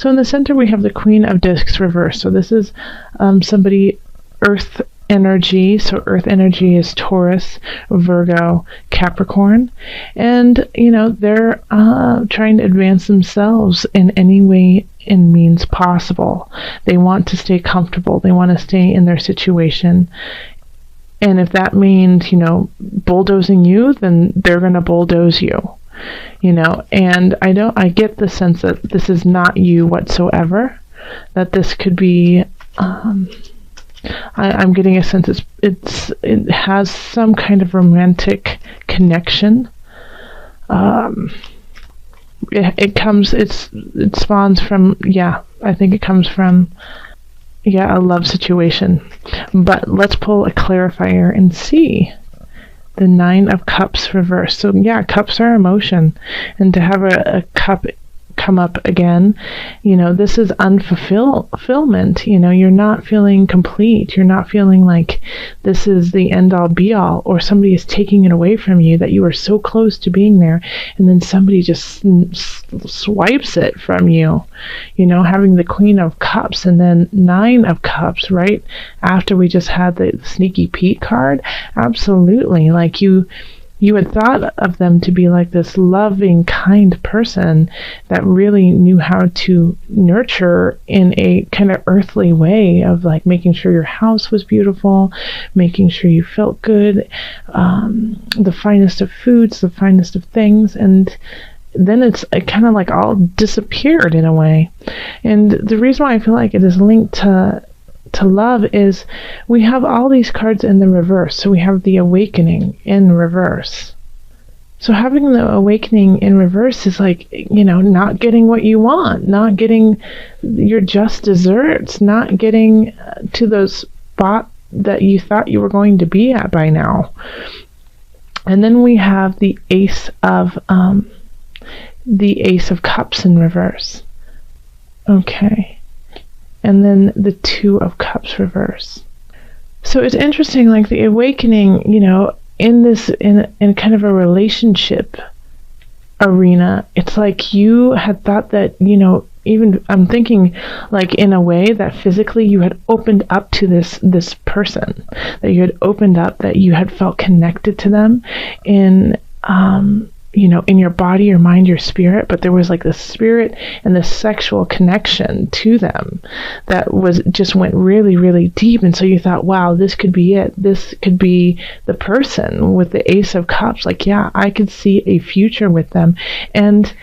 So in the center, we have the Queen of Discs reversed. So this is somebody, Earth energy. So Earth energy is Taurus, Virgo, Capricorn. And, they're trying to advance themselves in any way and means possible. They want to stay comfortable. They want to stay in their situation. And if that means, bulldozing you, then they're going to bulldoze you. And I get the sense that this is not you whatsoever, that this could be, I'm getting a sense it has some kind of romantic connection. It spawns from, I think it comes from, a love situation. But let's pull a clarifier and see. The 9 of Cups reversed. So cups are emotion, and to have a cup come up again, this is unfulfillment. You're not feeling complete. You're not feeling like this is the end all be all, or somebody is taking it away from you, that you were so close to being there, and then somebody just swipes it from you. Having the Queen of Cups and then 9 of Cups right after we just had the Sneaky Pete card. Absolutely. Like you had thought of them to be like this loving, kind person that really knew how to nurture in a kind of earthly way of like making sure your house was beautiful, making sure you felt good, the finest of foods, the finest of things. And then it kind of like all disappeared in a way. And the reason why I feel like it is linked to love is we have all these cards in the reverse. So we have the Awakening in reverse. So having the Awakening in reverse is like, not getting what you want, not getting your just desserts, not getting to those spots that you thought you were going to be at by now. And then we have the Ace of Cups in reverse. Okay. And then the 2 of Cups reverse. So it's interesting, like the Awakening, in kind of a relationship arena, it's like you had thought that, even I'm thinking like in a way that physically you had opened up to this person, that you had opened up, that you had felt connected to them in in your body, your mind, your spirit, but there was like the spirit and the sexual connection to them that just went really, really deep. And so you thought, wow, this could be it. This could be the person with the Ace of Cups. Like, I could see a future with them. And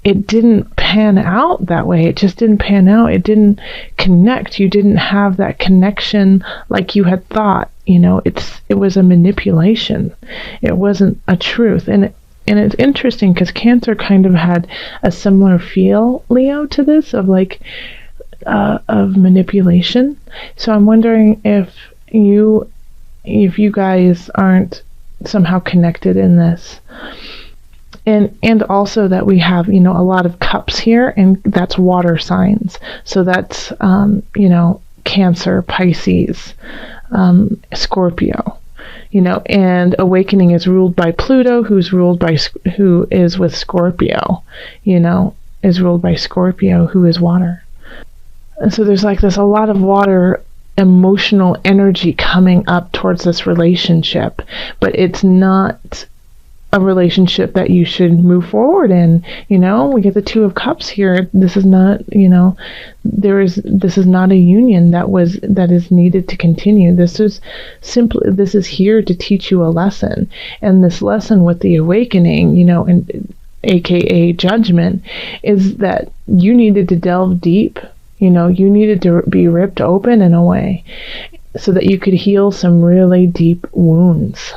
it didn't pan out that way. It just didn't pan out. It didn't connect. You didn't have that connection like you had thought. It was a manipulation. It wasn't a truth. And it's interesting because Cancer kind of had a similar feel, Leo, to this of of manipulation. So I'm wondering if you guys aren't somehow connected in this. And also that we have, a lot of cups here, and that's water signs. So that's, Cancer, Pisces, Scorpio. And Awakening is ruled by Pluto, who is with Scorpio, is ruled by Scorpio, who is water. And so there's like this, a lot of water emotional energy coming up towards this relationship, but it's not a relationship that you should move forward in. We get the 2 of Cups here. This is not, this is not a union that is needed to continue. This is here to teach you a lesson. And this lesson with the Awakening, and AKA Judgment, is that you needed to delve deep. You needed to be ripped open in a way so that you could heal some really deep wounds.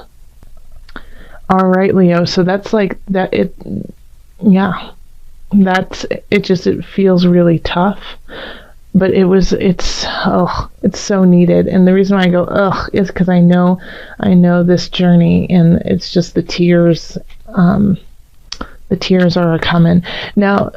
All right, Leo. So that's like that. It feels really tough, but it's so needed. And the reason why I go is because I know this journey, and it's just the tears. The tears are coming now.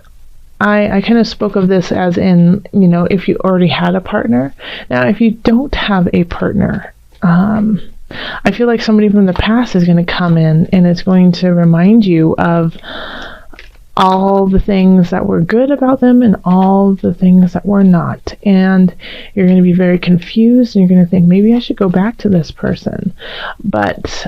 I kind of spoke of this as in, if you already had a partner. Now, if you don't have a partner, I feel like somebody from the past is going to come in and it's going to remind you of all the things that were good about them and all the things that were not. And you're going to be very confused, and you're going to think, maybe I should go back to this person. But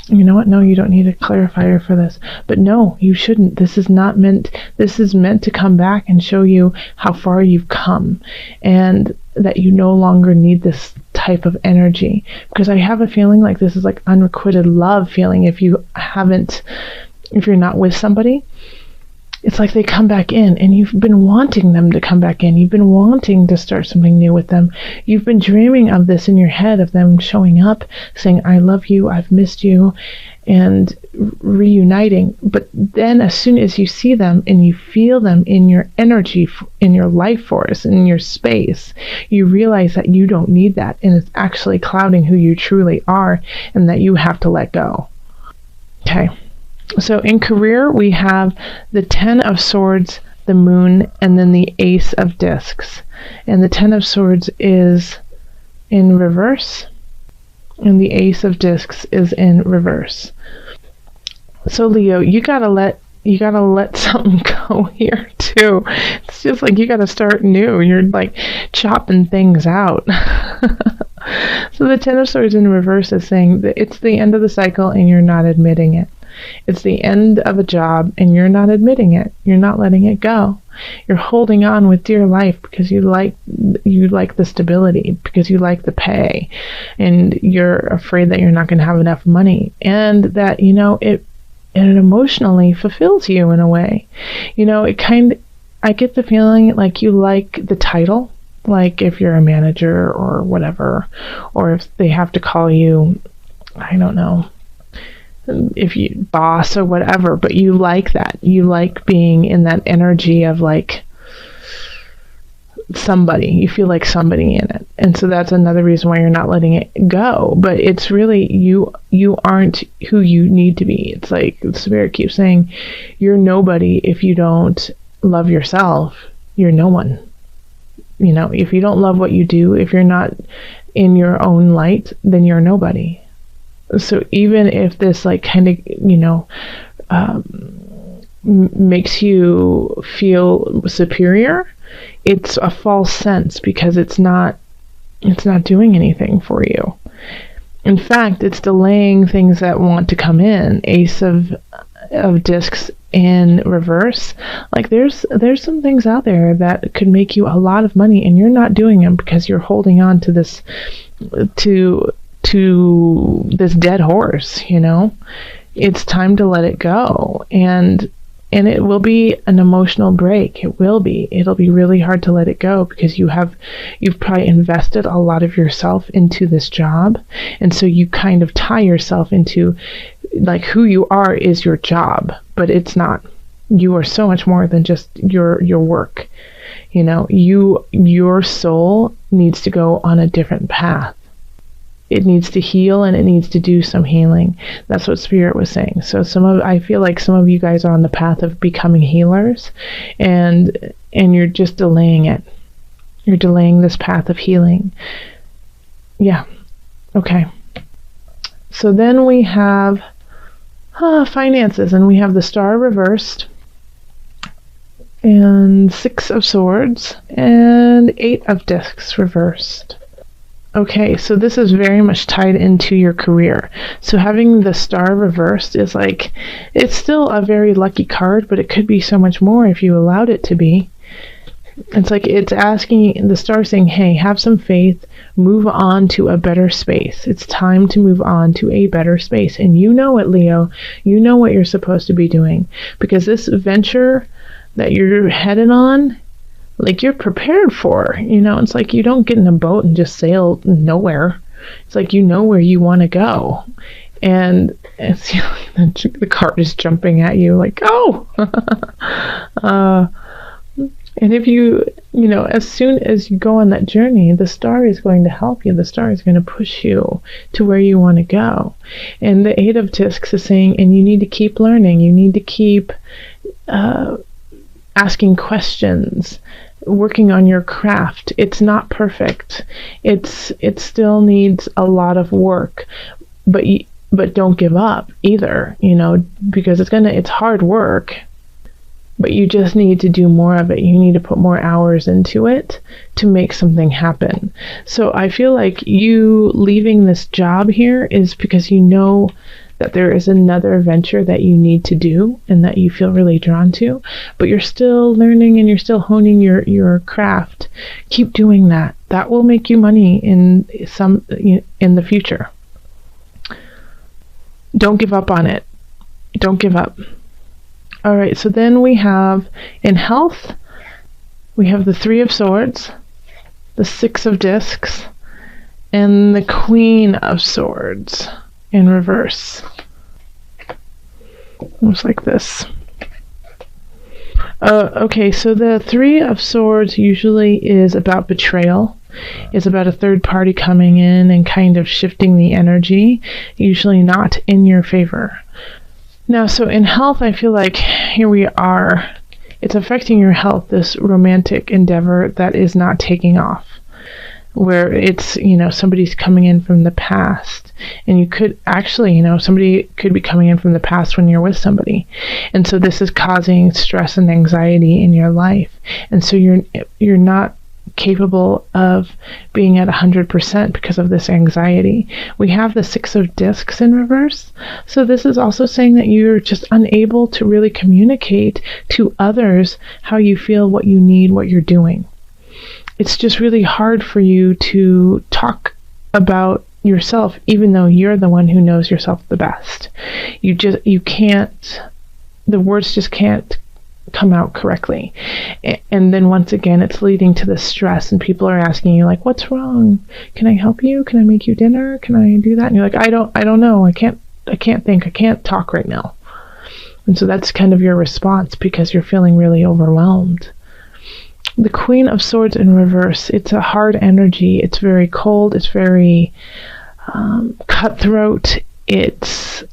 you know what? No, you don't need a clarifier for this. But no, you shouldn't. This is meant to come back and show you how far you've come, and that you no longer need this type of energy. Because I have a feeling like this is like unrequited love feeling. If you're not with somebody, it's like they come back in, and you've been wanting them to come back in. You've been wanting to start something new with them. You've been dreaming of this in your head, of them showing up, saying, I love you, I've missed you, and reuniting. But then as soon as you see them and you feel them in your energy, in your life force, in your space, you realize that you don't need that, and it's actually clouding who you truly are, and that you have to let go. Okay. So in career, we have the 10 of Swords, the Moon, and then the Ace of Discs. And the 10 of Swords is in reverse, and the Ace of Discs is in reverse. So Leo, you gotta let something go here too. It's just like you gotta start new. You're like chopping things out. So the 10 of Swords in reverse is saying that it's the end of the cycle and you're not admitting it. It's the end of a job and you're not admitting it. You're not letting it go. You're holding on with dear life because you like the stability, because you like the pay, and you're afraid that you're not going to have enough money, and that it emotionally fulfills you in a way. I get the feeling like you like the title, like if you're a manager or whatever, or if they have to call you, I don't know, if you boss or whatever, but you like that. You like being in that energy of like somebody. You feel like somebody in it. And so that's another reason why you're not letting it go. But it's really you aren't who you need to be. It's like the Spirit keeps saying, you're nobody if you don't love yourself. You're no one. If you don't love what you do, if you're not in your own light, then you're nobody. So even if this like kind of, makes you feel superior, it's a false sense because it's not doing anything for you. In fact, it's delaying things that want to come in. Ace of Discs in reverse. Like there's some things out there that could make you a lot of money, and you're not doing them because you're holding on to this, to this dead horse. It's time to let it go, and it will be an emotional break. It'll be really hard to let it go because you've probably invested a lot of yourself into this job, and so you kind of tie yourself into like who you are is your job, but it's not. You are so much more than just your work. Your soul needs to go on a different path. It needs to heal, and it needs to do some healing. That's what Spirit was saying. So I feel like some of you guys are on the path of becoming healers, and you're just delaying it. You're delaying this path of healing. Yeah. Okay. So then we have finances, and we have the Star reversed, and 6 of Swords, and 8 of Discs reversed. Okay, so this is very much tied into your career. So having the Star reversed is like, it's still a very lucky card, but it could be so much more if you allowed it to be. It's like it's asking, the Star saying, hey, have some faith, move on to a better space. It's time to move on to a better space. And you know it, Leo. You know what you're supposed to be doing. Because this venture that you're headed on, like you're prepared for, it's like you don't get in a boat and just sail nowhere. It's like you know where you want to go, and it's the card is jumping at you like, oh. And if you as soon as you go on that journey, the Star is going to help you. The Star is going to push you to where you want to go. And the 8 of Discs is saying, and you need to keep learning. You need to keep asking questions, working on your craft. It's not perfect. It still needs a lot of work, but but don't give up either, because it's hard work, but you just need to do more of it. You need to put more hours into it to make something happen. So I feel like you leaving this job here is because you know that there is another venture that you need to do and that you feel really drawn to, but you're still learning and you're still honing your craft. Keep doing that. That will make you money in the future. Don't give up on it. Don't give up. All right, so then we have, in health, we have the Three of Swords, the Six of Discs, and the Queen of Swords in reverse. Almost like this. Okay, so the Three of Swords usually is about betrayal. It's about a third party coming in and kind of shifting the energy, usually not in your favor. Now, so in health, I feel like here we are. It's affecting your health, this romantic endeavor that is not taking off, where it's, somebody's coming in from the past, and you could actually, somebody could be coming in from the past when you're with somebody. And so this is causing stress and anxiety in your life. And so you're not capable of being at 100% because of this anxiety. We have the Six of Discs in reverse. So this is also saying that you're just unable to really communicate to others how you feel, what you need, what you're doing. It's just really hard for you to talk about yourself, even though you're the one who knows yourself the best. You can't, the words just can't come out correctly. And then once again, it's leading to the stress, and people are asking you, like, what's wrong? Can I help you? Can I make you dinner? Can I do that? And you're like, I don't know. I can't think. I can't talk right now. And so that's kind of your response because you're feeling really overwhelmed. The Queen of Swords in reverse, it's a hard energy. It's very cold. It's very cutthroat. It's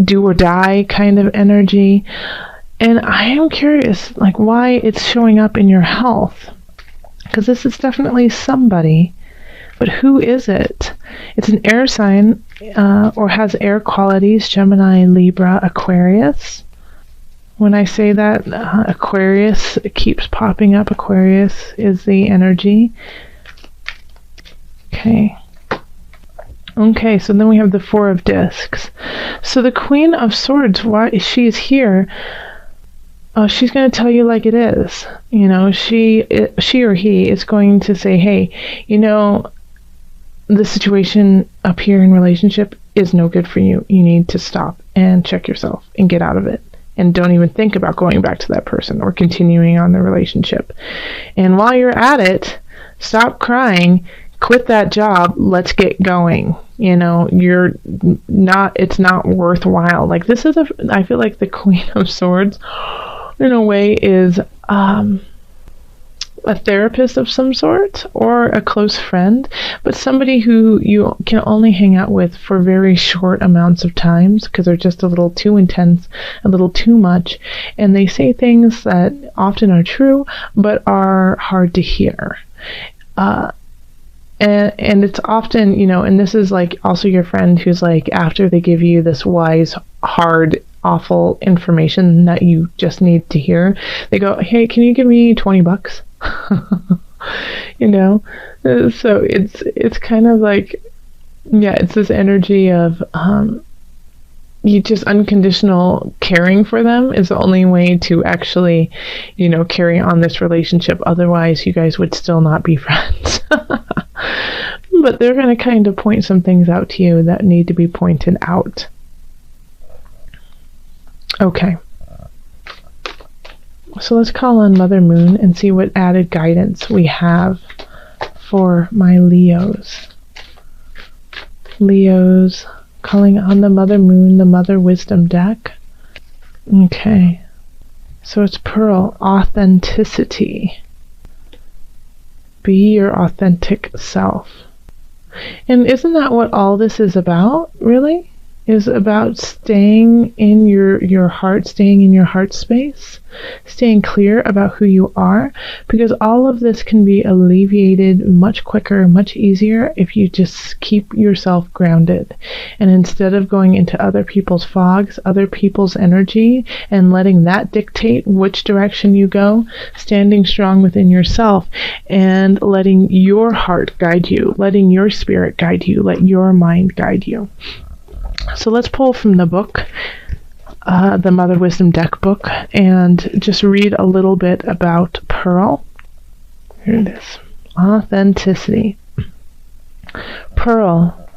do or die kind of energy. And I am curious, like, why it's showing up in your health. Because this is definitely somebody. But who is it? It's an air sign or has air qualities, Gemini, Libra, Aquarius. When I say that, Aquarius, it keeps popping up. Aquarius is the energy. Okay, so then we have the Four of Discs. So the Queen of Swords, why she is here, she's going to tell you like it is. She or he is going to say, hey, the situation up here in relationship is no good for you. You need to stop and check yourself and get out of it. And don't even think about going back to that person or continuing on the relationship. And while you're at it, stop crying, quit that job, let's get going. It's not worthwhile. Like, I feel like the Queen of Swords, in a way, is a therapist of some sort or a close friend, but somebody who you can only hang out with for very short amounts of times because they're just a little too intense, a little too much, and they say things that often are true but are hard to hear. And it's often, and this is like also your friend who's like, after they give you this wise, hard, awful information that you just need to hear, they go, hey, can you give me $20? So it's kind of like, it's this energy of you just unconditional caring for them is the only way to actually, carry on this relationship. Otherwise, you guys would still not be friends. But they're going to kind of point some things out to you that need to be pointed out. Okay. So let's call on Mother Moon and see what added guidance we have for my Leos. Leos, calling on the Mother Moon, the Mother Wisdom deck. Okay. So it's Pearl, authenticity. Be your authentic self. And isn't that what all this is about, really? is about staying in your heart, staying in your heart space, staying clear about who you are, because all of this can be alleviated much quicker, much easier if you just keep yourself grounded. And instead of going into other people's fogs, other people's energy, and letting that dictate which direction you go, standing strong within yourself and letting your heart guide you, letting your spirit guide you, let your mind guide you. So let's pull from the book, the Mother Wisdom Deck book, and just read a little bit about Pearl. Here it is. Authenticity. Pearl,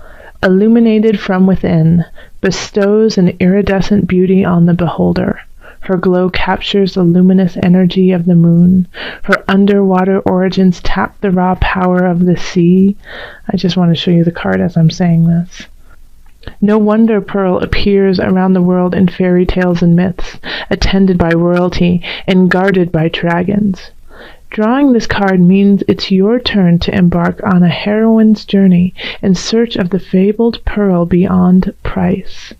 illuminated from within, bestows an iridescent beauty on the beholder. Her glow captures the luminous energy of the moon. Her underwater origins tap the raw power of the sea. I just want to show you the card as I'm saying this. No wonder Pearl appears around the world in fairy tales and myths, attended by royalty and guarded by dragons. Drawing this card means it's your turn to embark on a heroine's journey in search of the fabled pearl beyond price.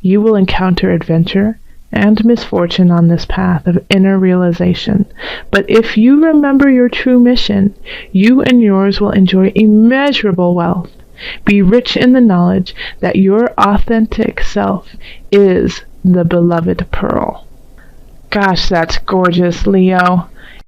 You will encounter adventure and misfortune on this path of inner realization, but if you remember your true mission, you and yours will enjoy immeasurable wealth. Be rich in the knowledge that your authentic self is the beloved pearl. Gosh, that's gorgeous, Leo.